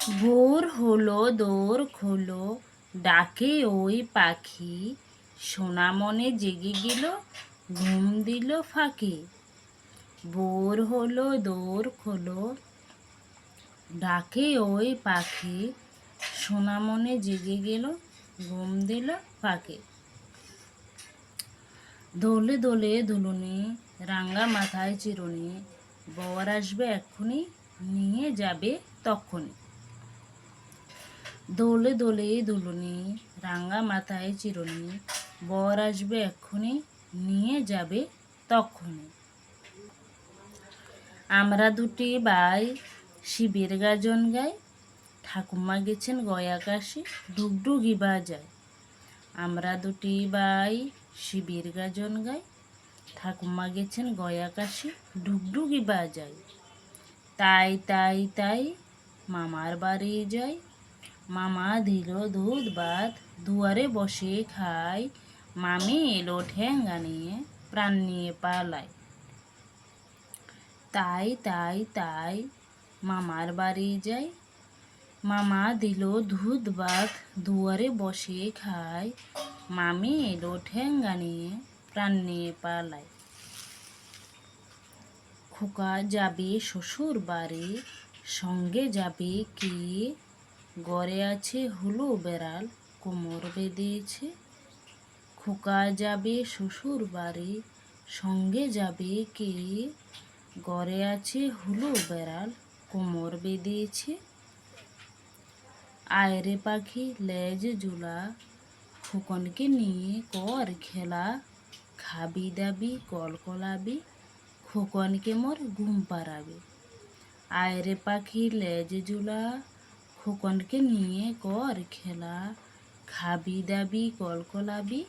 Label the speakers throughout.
Speaker 1: ভোর হলো দোর খোলো, ডাকে ওই পাখি, সোনা মনে জেগে গেল, ঘুম দিল ফাঁকি। ভোর হলো দোর খোলো, ডাকে ওই পাখি, সোনা মনে জেগে গেল, ঘুম দিল ফাঁকি। দোলে দোলে দুলুনি, রাঙা মাথায় চিরুনি, বর আসবে এক্ষুনি, নিয়ে যাবে তক্ষুনি। দোলে দোলে দুলুনি, রাঙা মাথায় চিরুনি, বর আসবে এক্ষুনি, নিয়ে যাবে তক্ষুনি। আমরা দুটি ভাই শিবের গাজন গাই, ঠাকুমা গেছেন গয়া কাশি, ডুগডুগি বাজায়। আমরা দুটি ভাই শিবের গাজন গাই, ঠাকুমা গেছেন গয়া কাশি, ডুগডুগি বাজায়। তাই তাই তাই মামার বাড়ি যাই, মামা দিল দুধ ভাত, দুয়ারে বসে খাই, মামি এলো ঠেঙ্গা নিয়ে, প্রাণ নিয়ে পালায়। তাই তাই তাই মামার বাড়ি যাই, মামা দিল দুধ ভাত, দুয়ারে বসে খাই, মামি এলো ঠেঙ্গা নিয়ে, প্রাণ নিয়ে পালায়। খোকা যাবে শ্বশুর বাড়ি, সঙ্গে যাবে কে, ঘরে আছে হুলু বেড়াল, কোমর বেঁধেছে। খোকা যাবে শ্বশুর বাড়ি, সঙ্গে যাবে কে, ঘরে আছে হুলু বেড়াল, কোমর বেঁধেছে। আয়রে পাখি লেজ জুলা, খোকনকে নিয়ে কর খেলা, খাবি দাবি কলকলাবি, খোকনকে মোর ঘুম পাড়াবে। আয়রে পাখি লেজ জুলা, খোকনকে নিয়ে কর খেলা, খাবি দাবি কলকলাবি,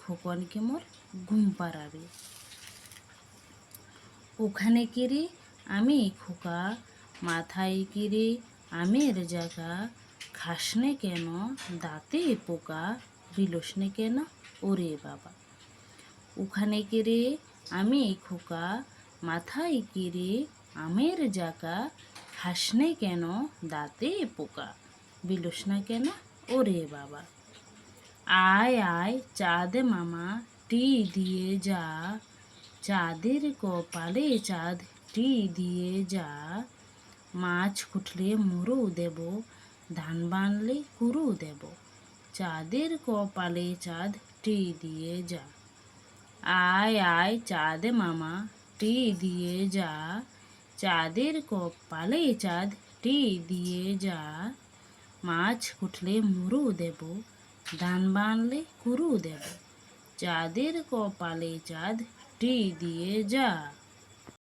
Speaker 1: খোকনকে মোর ঘুম পাড়াবে। ওখানে কিরে আমি খোকা, মাথায় কিরে আমের জাগা, খাসনে কেন দাঁতে পোকা, বিলোসনে কেন ওরে বাবা। ওখানে কিরে আমি খোকা, মাথায় কিরে আমের জাগা, খাসনে কেন দাঁতে পোকা, বিলোস না কেন ওরে বাবা। আয় আয় চাঁদ মামা টি দিয়ে যা, চাঁদের কপালে চাঁদ টি দিয়ে যা, মাছ কুটলে মুড়ো দেব, ধান বানলে কুড়ো দেব, চাঁদের কপালে চাঁদ টি দিয়ে যা। আয় আয় চাঁদ মামা টি দিয়ে যা, চাঁদের কপালে চাঁদ টি দিয়ে যা, মাছ কুটলে মুড়ো দেব, ধান বানলে কুড়ো দেব, চাঁদের কপালে চাঁদ টি দিয়ে যা।